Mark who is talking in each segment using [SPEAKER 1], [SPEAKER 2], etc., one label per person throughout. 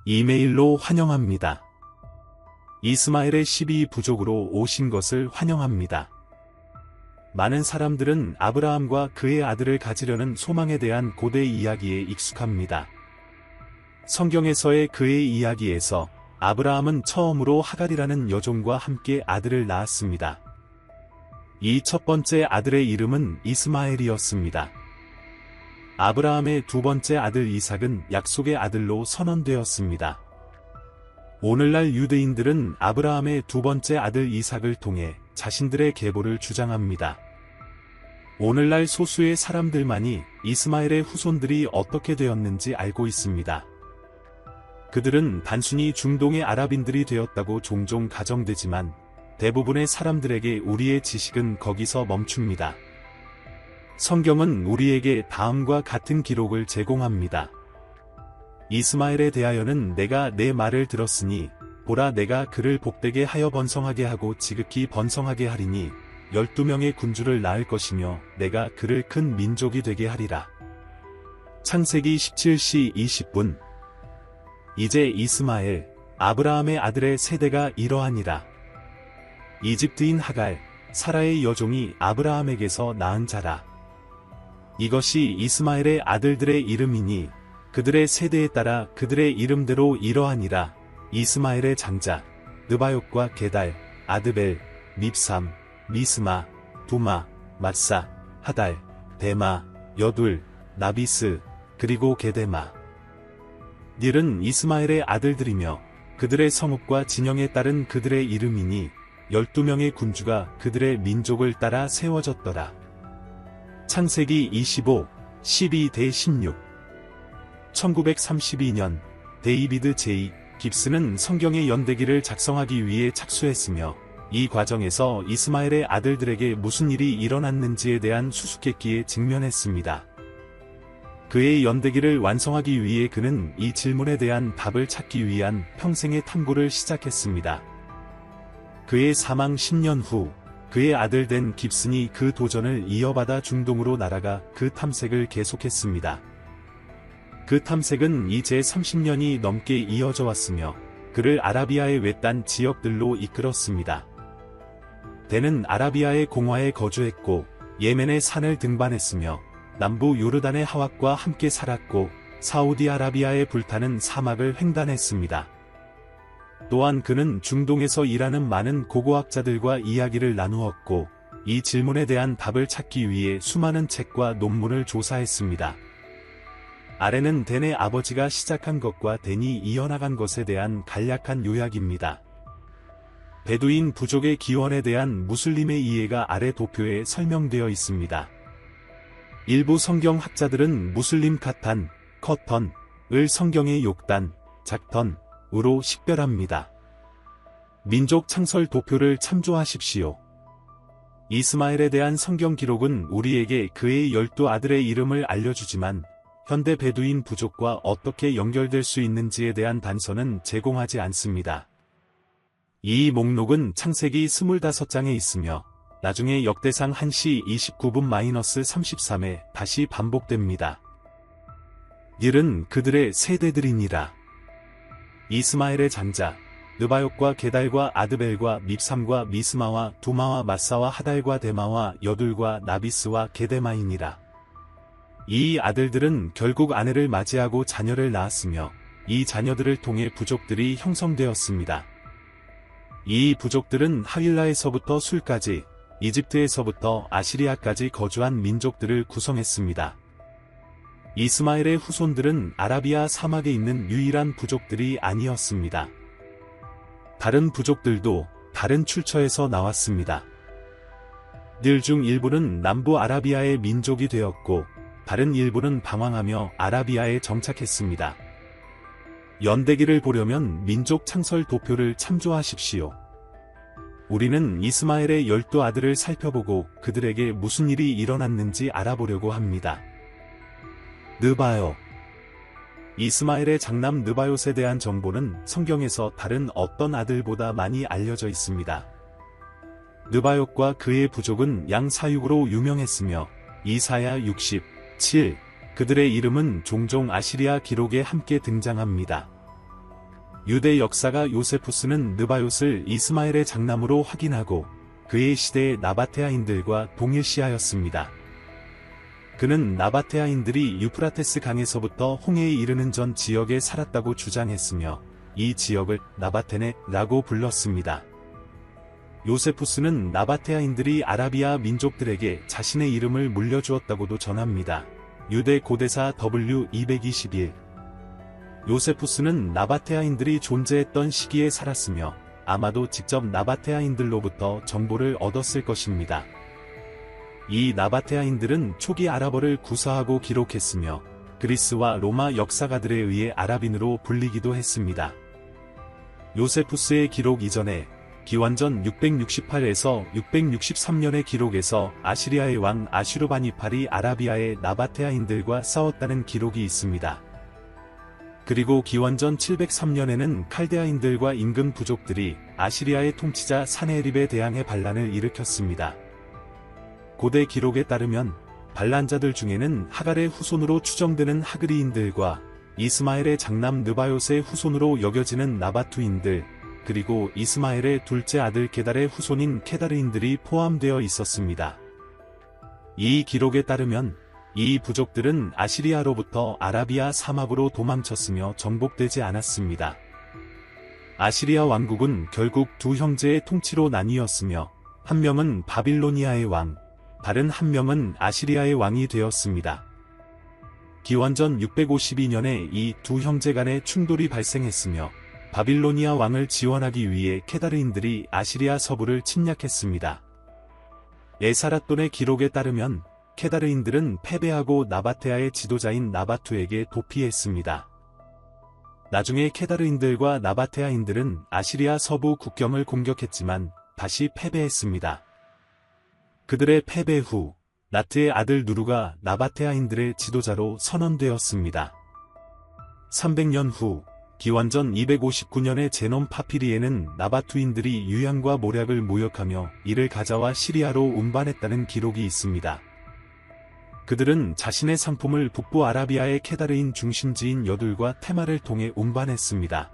[SPEAKER 1] 이메일로 환영합니다. 이스마엘의 12부족으로 오신 것을 환영합니다. 많은 사람들은 아브라함과 그의 아들을 가지려는 소망에 대한 고대 이야기에 익숙합니다. 성경에서의 그의 이야기에서 아브라함은 처음으로 하갈이라는 여종과 함께 아들을 낳았습니다. 이 첫 번째 아들의 이름은 이스마엘이었습니다. 아브라함의 두 번째 아들 이삭은 약속의 아들로 선언되었습니다. 오늘날 유대인들은 아브라함의 두 번째 아들 이삭을 통해 자신들의 계보를 주장합니다. 오늘날 소수의 사람들만이 이스마엘의 후손들이 어떻게 되었는지 알고 있습니다. 그들은 단순히 중동의 아랍인들이 되었다고 종종 가정되지만 대부분의 사람들에게 우리의 지식은 거기서 멈춥니다. 성경은 우리에게 다음과 같은 기록을 제공합니다. 이스마엘에 대하여는 내가 내 말을 들었으니 보라 내가 그를 복되게 하여 번성하게 하고 지극히 번성하게 하리니 12명의 군주를 낳을 것이며 내가 그를 큰 민족이 되게 하리라. 창세기 17시 20분. 이제 이스마엘, 아브라함의 아들의 세대가 이러하니라. 이집트인 하갈, 사라의 여종이 아브라함에게서 낳은 자라. 이것이 이스마엘의 아들들의 이름이니 그들의 세대에 따라 그들의 이름대로 이러하니라. 이스마엘의 장자, 느바욕과 게달, 아드벨, 밉삼, 미스마, 두마, 마사, 하달, 데마, 여둘, 나비스, 그리고 게데마. 닐은 이스마엘의 아들들이며 그들의 성읍과 진영에 따른 그들의 이름이니 12명의 군주가 그들의 민족을 따라 세워졌더라. 창세기 25, 12-16. 1932년 데이비드 제이 깁스는 성경의 연대기를 작성하기 위해 착수했으며 이 과정에서 이스마엘의 아들들에게 무슨 일이 일어났는지에 대한 수수께끼에 직면했습니다. 그의 연대기를 완성하기 위해 그는 이 질문에 대한 답을 찾기 위한 평생의 탐구를 시작했습니다. 그의 사망 10년 후 그의 아들 된 깁슨이 그 도전을 이어받아 중동으로 날아가 그 탐색을 계속했습니다. 그 탐색은 이제 30년이 넘게 이어져 왔으며 그를 아라비아의 외딴 지역들로 이끌었습니다. 댄은 아라비아의 공화에 거주했고 예멘의 산을 등반했으며 남부 요르단의 하왑과 함께 살았고 사우디아라비아의 불타는 사막을 횡단했습니다. 또한 그는 중동에서 일하는 많은 고고학자들과 이야기를 나누었고 이 질문에 대한 답을 찾기 위해 수많은 책과 논문을 조사했습니다. 아래는 댄의 아버지가 시작한 것과 댄이 이어나간 것에 대한 간략한 요약입니다. 베두인 부족의 기원에 대한 무슬림의 이해가 아래 도표에 설명되어 있습니다. 일부 성경 학자들은 무슬림 카탄, 커턴을 성경의 욕단, 작턴으로 식별합니다. 민족 창설 도표를 참조하십시오. 이스마엘에 대한 성경 기록은 우리에게 그의 12아들의 이름을 알려주지만 현대 베두인 부족과 어떻게 연결될 수 있는지에 대한 단서는 제공하지 않습니다. 이 목록은 창세기 25장에 있으며 나중에 역대상 1시 29분-33에 다시 반복됩니다. 닐은 그들의 세대들이니라. 이스마엘의 장자, 느바욕과 게달과 아드벨과 밉삼과 미스마와 두마와 마사와 하달과 데마와 여둘과 나비스와 게데마이니라. 이 아들들은 결국 아내를 맞이하고 자녀를 낳았으며 이 자녀들을 통해 부족들이 형성되었습니다. 이 부족들은 하윌라에서부터 술까지, 이집트에서부터 아시리아까지 거주한 민족들을 구성했습니다. 이스마엘의 후손들은 아라비아 사막에 있는 유일한 부족들이 아니었습니다. 다른 부족들도 다른 출처에서 나왔습니다. 닐 중 일부는 남부 아라비아의 민족이 되었고 다른 일부는 방황하며 아라비아에 정착했습니다. 연대기를 보려면 민족 창설 도표를 참조하십시오. 우리는 이스마엘의 12아들을 살펴보고 그들에게 무슨 일이 일어났는지 알아보려고 합니다. 느바요. 이스마엘의 장남 느바요에 대한 정보는 성경에서 다른 어떤 아들보다 많이 알려져 있습니다. 느바요과 그의 부족은 양사육으로 유명했으며 이사야 67, 그들의 이름은 종종 아시리아 기록에 함께 등장합니다. 유대 역사가 요세푸스는 느바요스를 이스마엘의 장남으로 확인하고 그의 시대의 나바테아인들과 동일시하였습니다. 그는 나바테아인들이 유프라테스 강에서부터 홍해에 이르는 전 지역에 살았다고 주장했으며 이 지역을 나바테네라고 불렀습니다. 요세푸스는 나바테아인들이 아라비아 민족들에게 자신의 이름을 물려주었다고도 전합니다. 유대 고대사 W221 요세푸스는 나바테아인들이 존재했던 시기에 살았으며 아마도 직접 나바테아인들로부터 정보를 얻었을 것입니다. 이 나바테아인들은 초기 아랍어를 구사하고 기록했으며 그리스와 로마 역사가들에 의해 아랍인으로 불리기도 했습니다. 요세푸스의 기록 이전에 기원전 668에서 663년의 기록에서 아시리아의 왕 아슈르바니팔이 아라비아의 나바테아인들과 싸웠다는 기록이 있습니다. 그리고 기원전 703년에는 칼데아인들과 인근 부족들이 아시리아의 통치자 사네헤립에 대항해 반란을 일으켰습니다. 고대 기록에 따르면 반란자들 중에는 하갈의 후손으로 추정되는 하그리인들과 이스마엘의 장남 느바요스의 후손으로 여겨지는 나바투인들, 그리고 이스마엘의 둘째 아들 게달의 후손인 케다르인들이 포함되어 있었습니다. 이 기록에 따르면 이 부족들은 아시리아로부터 아라비아 사막으로 도망쳤으며 정복되지 않았습니다. 아시리아 왕국은 결국 두 형제의 통치로 나뉘었으며 한 명은 바빌로니아의 왕, 다른 한 명은 아시리아의 왕이 되었습니다. 기원전 652년에 이 두 형제 간의 충돌이 발생했으며 바빌로니아 왕을 지원하기 위해 케다르인들이 아시리아 서부를 침략했습니다. 에사라돈의 기록에 따르면 케다르인들은 패배하고 나바테아의 지도자인 나바투에게 도피했습니다. 나중에 케다르인들과 나바테아인들은 아시리아 서부 국경을 공격했지만 다시 패배했습니다. 그들의 패배 후 나트의 아들 누루가 나바테아인들의 지도자로 선언되었습니다. 300년 후 기원전 259년의 제논 파피리에는 나바투인들이 유양과 모략을 모욕하며 이를 가자와 시리아로 운반했다는 기록이 있습니다. 그들은 자신의 상품을 북부 아라비아의 케다르인 중심지인 여둘과 테마를 통해 운반했습니다.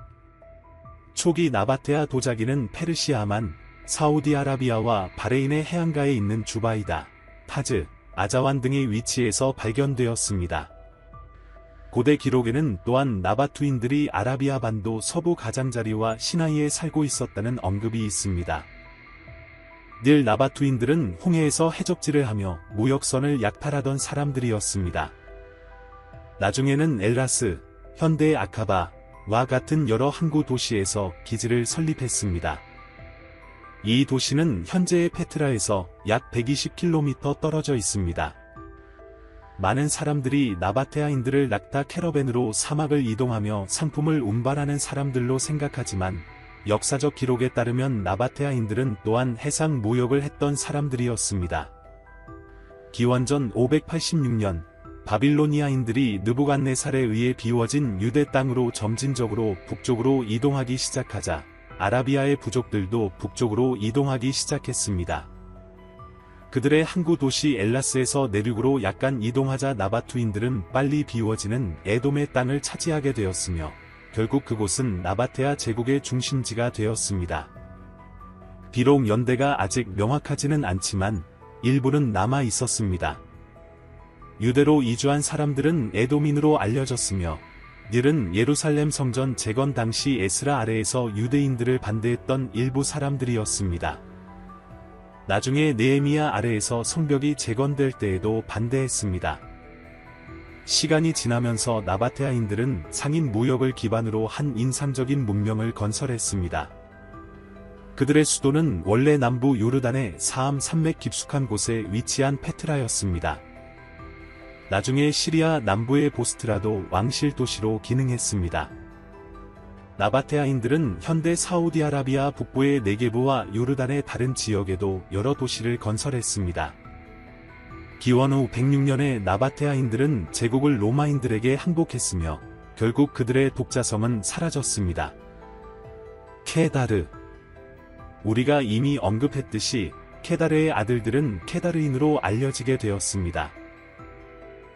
[SPEAKER 1] 초기 나바테아 도자기는 페르시아만, 사우디아라비아와 바레인의 해안가에 있는 주바이다, 타즈, 아자완 등의 위치에서 발견되었습니다. 고대 기록에는 또한 나바투인들이 아라비아 반도 서부 가장자리와 시나이에 살고 있었다는 언급이 있습니다. 늘 나바투인들은 홍해에서 해적질을 하며 무역선을 약탈하던 사람들이었습니다. 나중에는 엘라스, 현대의 아카바와 같은 여러 항구 도시에서 기지를 설립했습니다. 이 도시는 현재의 페트라에서 약 120km 떨어져 있습니다. 많은 사람들이 나바테아인들을 낙타 캐러밴으로 사막을 이동하며 상품을 운반하는 사람들로 생각하지만 역사적 기록에 따르면 나바테아인들은 또한 해상 무역을 했던 사람들이었습니다. 기원전 586년 바빌로니아인들이 느부갓네살에 의해 비워진 유대 땅으로 점진적으로 북쪽으로 이동하기 시작하자 아라비아의 부족들도 북쪽으로 이동하기 시작했습니다. 그들의 항구 도시 엘라스에서 내륙으로 약간 이동하자 나바투인들은 빨리 비워지는 에돔의 땅을 차지하게 되었으며 결국 그곳은 나바테아 제국의 중심지가 되었습니다. 비록 연대가 아직 명확하지는 않지만 일부는 남아 있었습니다. 유대로 이주한 사람들은 에돔인으로 알려졌으며 이들은 예루살렘 성전 재건 당시 에스라 아래에서 유대인들을 반대했던 일부 사람들이었습니다. 나중에 느헤미야 아래에서 성벽이 재건될 때에도 반대했습니다. 시간이 지나면서 나바테아인들은 상인 무역을 기반으로 한 인상적인 문명을 건설했습니다. 그들의 수도는 원래 남부 요르단의 사암 산맥 깊숙한 곳에 위치한 페트라였습니다. 나중에 시리아 남부의 보스트라도 왕실 도시로 기능했습니다. 나바테아인들은 현대 사우디아라비아 북부의 네게브와 요르단의 다른 지역에도 여러 도시를 건설했습니다. 기원 후 106년에 나바테아인들은 제국을 로마인들에게 항복했으며 결국 그들의 독자성은 사라졌습니다. 케다르. 우리가 이미 언급했듯이 케다르의 아들들은 케다르인으로 알려지게 되었습니다.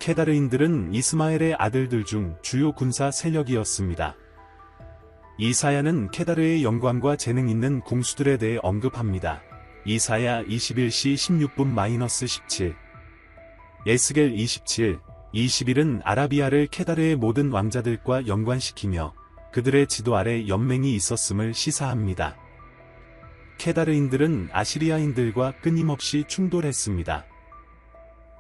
[SPEAKER 1] 케다르인들은 이스마엘의 아들들 중 주요 군사 세력이었습니다. 이사야는 케다르의 영광과 재능 있는 궁수들에 대해 언급합니다. 이사야 21시 16분-17 에스겔 27, 21은 아라비아를 케다르의 모든 왕자들과 연관시키며 그들의 지도 아래 연맹이 있었음을 시사합니다. 케다르인들은 아시리아인들과 끊임없이 충돌했습니다.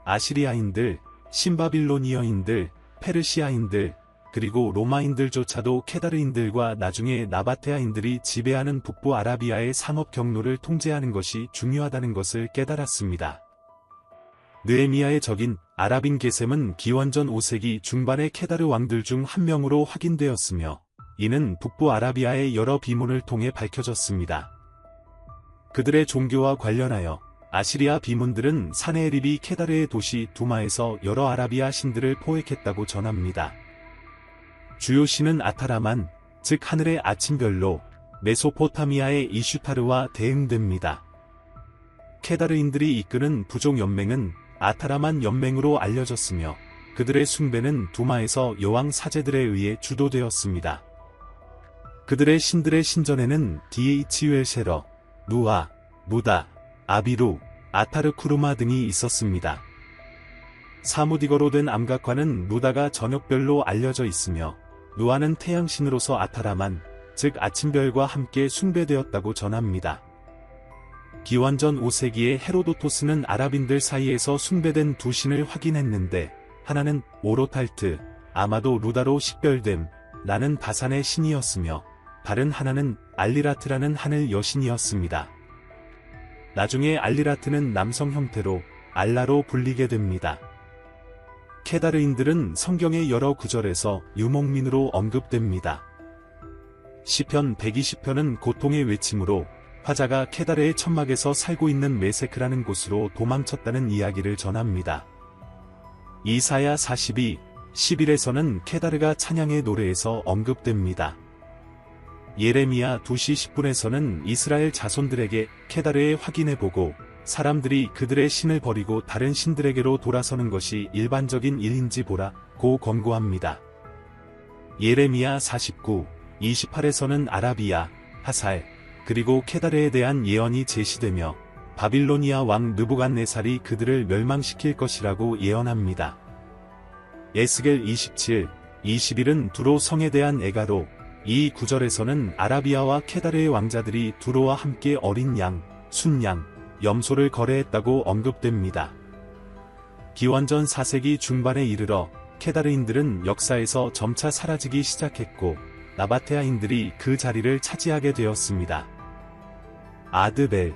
[SPEAKER 1] 아시리아인들, 신바빌로니어인들, 페르시아인들, 그리고 로마인들조차도 케다르인들과 나중에 나바테아인들이 지배하는 북부 아라비아의 상업 경로를 통제하는 것이 중요하다는 것을 깨달았습니다. 느헤미야의 적인 아랍인 게셈은 기원전 5세기 중반의 케다르 왕들 중 한 명으로 확인되었으며 이는 북부 아라비아의 여러 비문을 통해 밝혀졌습니다. 그들의 종교와 관련하여 아시리아 비문들은 사네헤립이 케다르의 도시 두마에서 여러 아라비아 신들을 포획했다고 전합니다. 주요 신은 아타라만, 즉 하늘의 아침별로 메소포타미아의 이슈타르와 대응됩니다. 케다르인들이 이끄는 부족 연맹은 아타라만 연맹으로 알려졌으며 그들의 숭배는 두마에서 여왕 사제들에 의해 주도되었습니다. 그들의 신들의 신전에는 디에이치웰세러, 누아, 무다, 아비루, 아타르쿠르마 등이 있었습니다. 사무디거로 된 암각화는 무다가 저녁별로 알려져 있으며 누아는 태양신으로서 아타라만, 즉 아침별과 함께 숭배되었다고 전합니다. 기원전 5세기에 헤로도토스는 아랍인들 사이에서 숭배된 두 신을 확인했는데 하나는 오로탈트, 아마도 루다로 식별됨, 나는 바산의 신이었으며 다른 하나는 알리라트라는 하늘 여신이었습니다. 나중에 알리라트는 남성 형태로 알라로 불리게 됩니다. 케다르인들은 성경의 여러 구절에서 유목민으로 언급됩니다. 시편 120편은 고통의 외침으로 화자가 케다르의 천막에서 살고 있는 메세크라는 곳으로 도망쳤다는 이야기를 전합니다. 이사야 42, 11에서는 케다르가 찬양의 노래에서 언급됩니다. 예레미야 2시 10분에서는 이스라엘 자손들에게 케다르에 확인해보고 사람들이 그들의 신을 버리고 다른 신들에게로 돌아서는 것이 일반적인 일인지 보라고 권고합니다. 예레미야 49, 28에서는 아라비아, 하살, 그리고 케다르에 대한 예언이 제시되며 바빌로니아 왕 느부갓네살이 그들을 멸망시킬 것이라고 예언합니다. 에스겔 27, 21은 두로 성에 대한 애가로, 이 구절에서는 아라비아와 케다르의 왕자들이 두로와 함께 어린 양, 순양, 염소를 거래했다고 언급됩니다. 기원전 4세기 중반에 이르러 케다르인들은 역사에서 점차 사라지기 시작했고 나바테아인들이 그 자리를 차지하게 되었습니다. 아드벨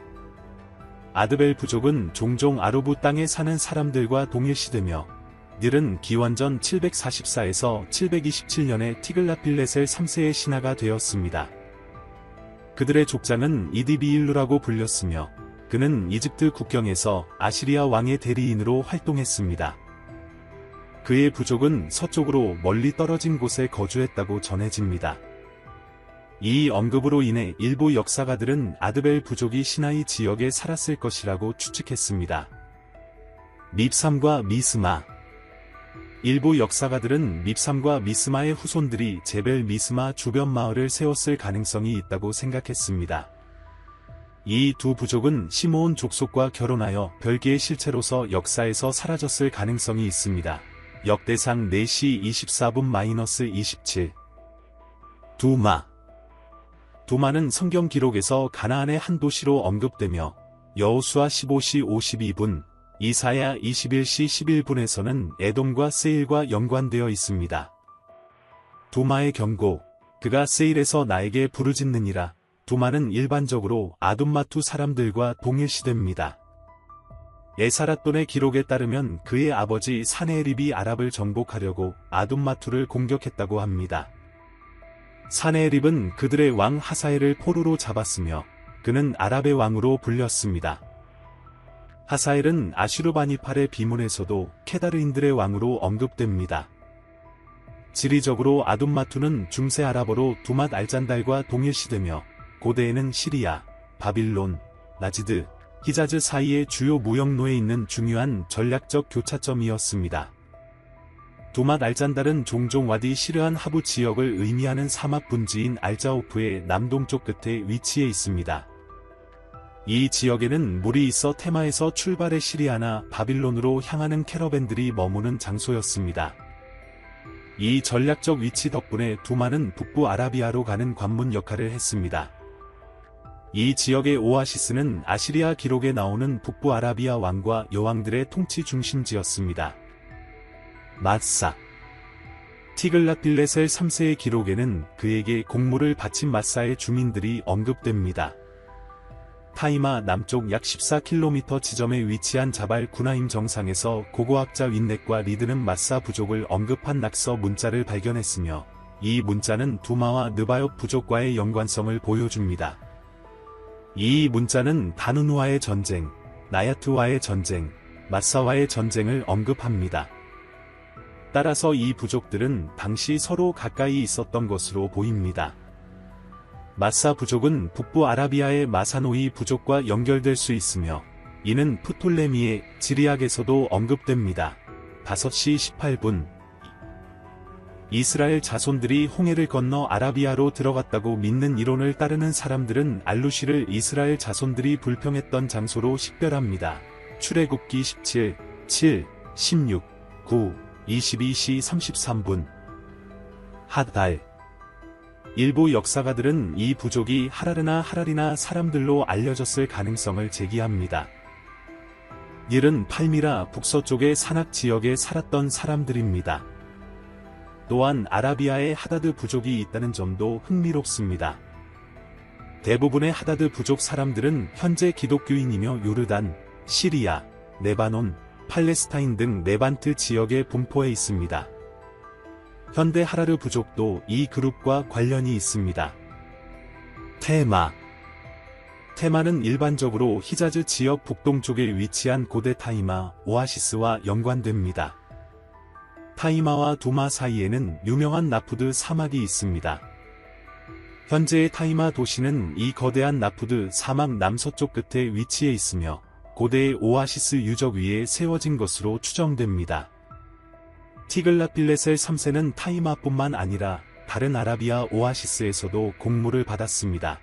[SPEAKER 1] 부족은 종종 아루부 땅에 사는 사람들과 동일시되며 닐은 기원전 744에서 727년에 티글라필레셀 3세의 신하가 되었습니다. 그들의 족장은 이디비일루라고 불렸으며 그는 이집트 국경에서 아시리아 왕의 대리인으로 활동했습니다. 그의 부족은 서쪽으로 멀리 떨어진 곳에 거주했다고 전해집니다. 이 언급으로 인해 일부 역사가들은 아드벨 부족이 시나이 지역에 살았을 것이라고 추측했습니다. 밉삼과 미스마 일부 역사가들은 밉삼과 미스마의 후손들이 제벨 미스마 주변 마을을 세웠을 가능성이 있다고 생각했습니다. 이 두 부족은 시므온 족속과 결혼하여 별개의 실체로서 역사에서 사라졌을 가능성이 있습니다. 역대상 4시 24분-27 두마는 성경 기록에서 가나안의 한 도시로 언급되며 여호수아 15시 52분, 이사야 21시 11분에서는 에돔과 세일과 연관되어 있습니다. 두마의 경고, 그가 세일에서 나에게 부르짖느니라. 두마는 일반적으로 아둠마투 사람들과 동일시됩니다. 에사라돈의 기록에 따르면 그의 아버지 사네헤립이 아랍을 정복하려고 아둠마투를 공격했다고 합니다. 사네헤립은 그들의 왕 하사엘을 포로로 잡았으며 그는 아랍의 왕으로 불렸습니다. 하사엘은 아슈르바니팔의 비문에서도 케다르인들의 왕으로 언급됩니다. 지리적으로 아둠마투는 중세 아랍어로 두맛 알잔달과 동일시되며 고대에는 시리아, 바빌론, 나지드, 히자즈 사이의 주요 무역로에 있는 중요한 전략적 교차점이었습니다. 두맛 알잔달은 종종 와디 시르한 하부 지역을 의미하는 사막 분지인 알자오프의 남동쪽 끝에 위치해 있습니다. 이 지역에는 물이 있어 테마에서 출발해 시리아나 바빌론으로 향하는 캐러밴들이 머무는 장소였습니다. 이 전략적 위치 덕분에 두만은 북부 아라비아로 가는 관문 역할을 했습니다. 이 지역의 오아시스는 아시리아 기록에 나오는 북부 아라비아 왕과 여왕들의 통치 중심지였습니다. 마사 티글랏필레셀 3세의 기록에는 그에게 공물을 바친 마사의 주민들이 언급됩니다. 타이마 남쪽 약 14km 지점에 위치한 자발 구나임 정상에서 고고학자 윈넷과 리드는 마사 부족을 언급한 낙서 문자를 발견했으며 이 문자는 두마와 느바엽 부족과의 연관성을 보여줍니다. 이 문자는 다누누와의 전쟁, 나야트와의 전쟁, 마사와의 전쟁을 언급합니다. 따라서 이 부족들은 당시 서로 가까이 있었던 것으로 보입니다. 마사 부족은 북부 아라비아의 마사노이 부족과 연결될 수 있으며 이는 프톨레미의 지리학에서도 언급됩니다. 5시 18분 이스라엘 자손들이 홍해를 건너 아라비아로 들어갔다고 믿는 이론을 따르는 사람들은 알루시를 이스라엘 자손들이 불평했던 장소로 식별합니다. 출애굽기 17, 7, 16, 9, 22시 33분 핫달 일부 역사가들은 이 부족이 하라리나 사람들로 알려졌을 가능성을 제기합니다. 이들은 팔미라 북서쪽의 산악 지역에 살았던 사람들입니다. 또한 아라비아에 하다드 부족이 있다는 점도 흥미롭습니다. 대부분의 하다드 부족 사람들은 현재 기독교인이며 요르단, 시리아, 레바논, 팔레스타인 등 레반트 지역에 분포해 있습니다. 현대 하라르 부족도 이 그룹과 관련이 있습니다. 테마는 일반적으로 히자즈 지역 북동쪽에 위치한 고대 타이마 오아시스와 연관됩니다. 타이마와 두마 사이에는 유명한 나푸드 사막이 있습니다. 현재의 타이마 도시는 이 거대한 나푸드 사막 남서쪽 끝에 위치해 있으며 고대의 오아시스 유적 위에 세워진 것으로 추정됩니다. 티글랏필레셀 3세는 타이마뿐만 아니라 다른 아라비아 오아시스에서도 공물을 받았습니다.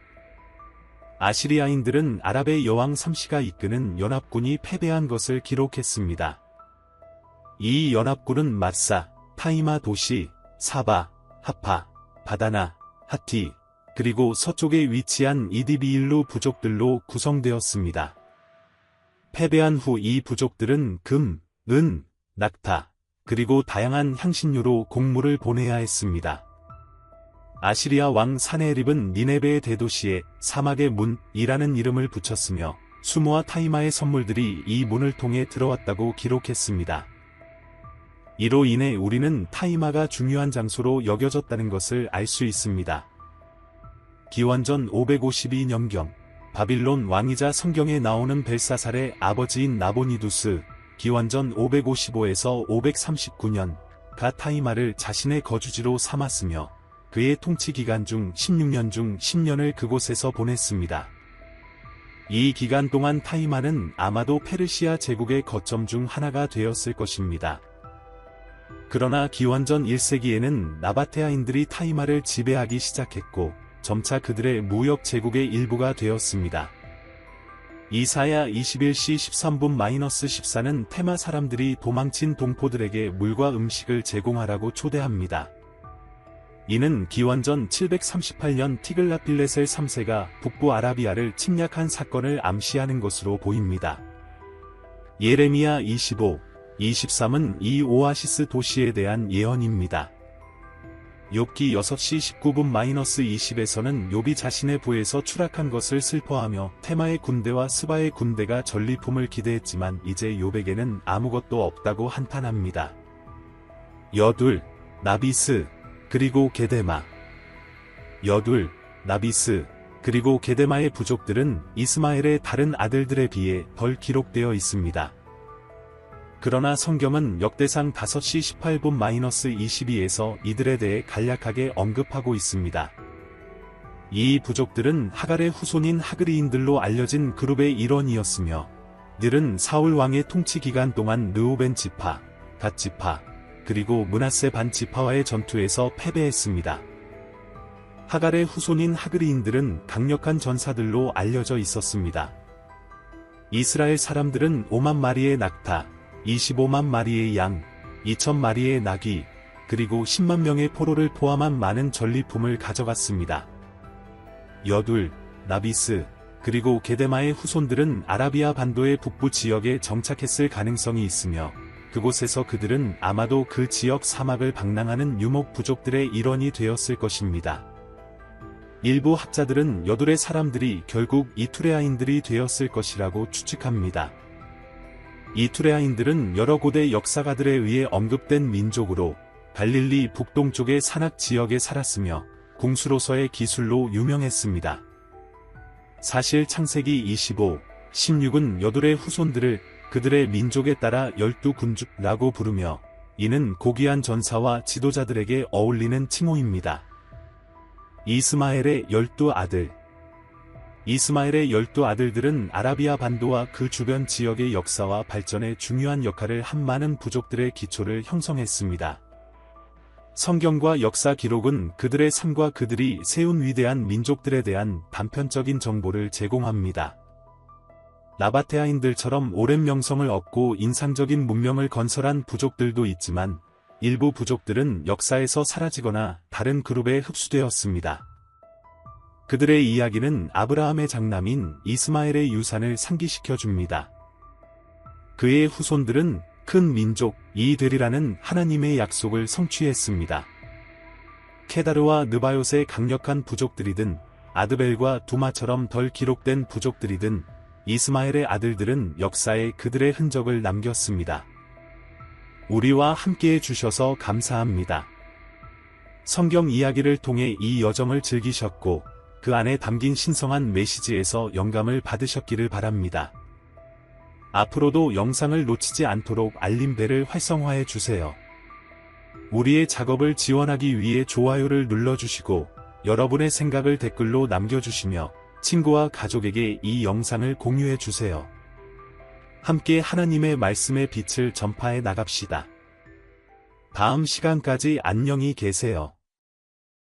[SPEAKER 1] 아시리아인들은 아랍의 여왕 삼시가 이끄는 연합군이 패배한 것을 기록했습니다. 이 연합군은 마사, 타이마 도시, 사바, 하파, 바다나, 하티, 그리고 서쪽에 위치한 이디비일루 부족들로 구성되었습니다. 패배한 후 이 부족들은 금, 은, 낙타, 그리고 다양한 향신료로 공물을 보내야 했습니다. 아시리아 왕 사네립은 니네베의 대도시에 사막의 문이라는 이름을 붙였으며 수모와 타이마의 선물들이 이 문을 통해 들어왔다고 기록했습니다. 이로 인해 우리는 타이마가 중요한 장소로 여겨졌다는 것을 알 수 있습니다. 기원전 552년경 바빌론 왕이자 성경에 나오는 벨사살의 아버지인 나보니두스 기원전 555에서 539년 가 타이마를 자신의 거주지로 삼았으며 그의 통치 기간 중 16년 중 10년을 그곳에서 보냈습니다. 이 기간 동안 타이마는 아마도 페르시아 제국의 거점 중 하나가 되었을 것입니다. 그러나 기원전 1세기에는 나바테아인들이 타이마를 지배하기 시작했고 점차 그들의 무역 제국의 일부가 되었습니다. 이사야 21시 13분-14는 테마 사람들이 도망친 동포들에게 물과 음식을 제공하라고 초대합니다. 이는 기원전 738년 티글랏필레셀 3세가 북부 아라비아를 침략한 사건을 암시하는 것으로 보입니다. 예레미야 25, 23은 이 오아시스 도시에 대한 예언입니다. 욥기 6시 19분-20에서는 욥이 자신의 부에서 추락한 것을 슬퍼하며 테마의 군대와 스바의 군대가 전리품을 기대했지만 이제 욥에게는 아무것도 없다고 한탄합니다. 여둘, 나비스, 그리고 게데마. 여둘, 나비스, 그리고 게데마의 부족들은 이스마엘의 다른 아들들에 비해 덜 기록되어 있습니다. 그러나 성경은 역대상 5시 18분-22에서 이들에 대해 간략하게 언급하고 있습니다. 이 부족들은 하갈의 후손인 하그리인들로 알려진 그룹의 일원이었으며 이들은 사울 왕의 통치 기간 동안 르우벤 지파, 갓 지파, 그리고 므낫세 반 지파와의 전투에서 패배했습니다. 하갈의 후손인 하그리인들은 강력한 전사들로 알려져 있었습니다. 이스라엘 사람들은 5만 마리의 낙타, 25만 마리의 양, 2천 마리의 나귀, 그리고 10만 명의 포로를 포함한 많은 전리품을 가져갔습니다. 여둘, 나비스, 그리고 게데마의 후손들은 아라비아 반도의 북부 지역에 정착했을 가능성이 있으며 그곳에서 그들은 아마도 그 지역 사막을 방랑하는 유목 부족들의 일원이 되었을 것입니다. 일부 학자들은 여둘의 사람들이 결국 이투레아인들이 되었을 것이라고 추측합니다. 이투레아인들은 여러 고대 역사가들에 의해 언급된 민족으로 갈릴리 북동쪽의 산악 지역에 살았으며 궁수로서의 기술로 유명했습니다. 사실 창세기 25, 16은 여둘의 후손들을 그들의 민족에 따라 12군주라고 부르며 이는 고귀한 전사와 지도자들에게 어울리는 칭호입니다. 이스마엘의 12아들. 이스마엘의 12아들들은 아라비아 반도와 그 주변 지역의 역사와 발전에 중요한 역할을 한 많은 부족들의 기초를 형성했습니다. 성경과 역사 기록은 그들의 삶과 그들이 세운 위대한 민족들에 대한 단편적인 정보를 제공합니다. 나바테아인들처럼 오랜 명성을 얻고 인상적인 문명을 건설한 부족들도 있지만 일부 부족들은 역사에서 사라지거나 다른 그룹에 흡수되었습니다. 그들의 이야기는 아브라함의 장남인 이스마엘의 유산을 상기시켜 줍니다. 그의 후손들은 큰 민족이 되리라는 하나님의 약속을 성취했습니다. 케다르와 느바요스의 강력한 부족들이든 아드벨과 두마처럼 덜 기록된 부족들이든 이스마엘의 아들들은 역사에 그들의 흔적을 남겼습니다. 우리와 함께해 주셔서 감사합니다. 성경 이야기를 통해 이 여정을 즐기셨고 그 안에 담긴 신성한 메시지에서 영감을 받으셨기를 바랍니다. 앞으로도 영상을 놓치지 않도록 알림벨을 활성화해 주세요. 우리의 작업을 지원하기 위해 좋아요를 눌러주시고 여러분의 생각을 댓글로 남겨주시며 친구와 가족에게 이 영상을 공유해 주세요. 함께 하나님의 말씀의 빛을 전파해 나갑시다. 다음 시간까지 안녕히 계세요.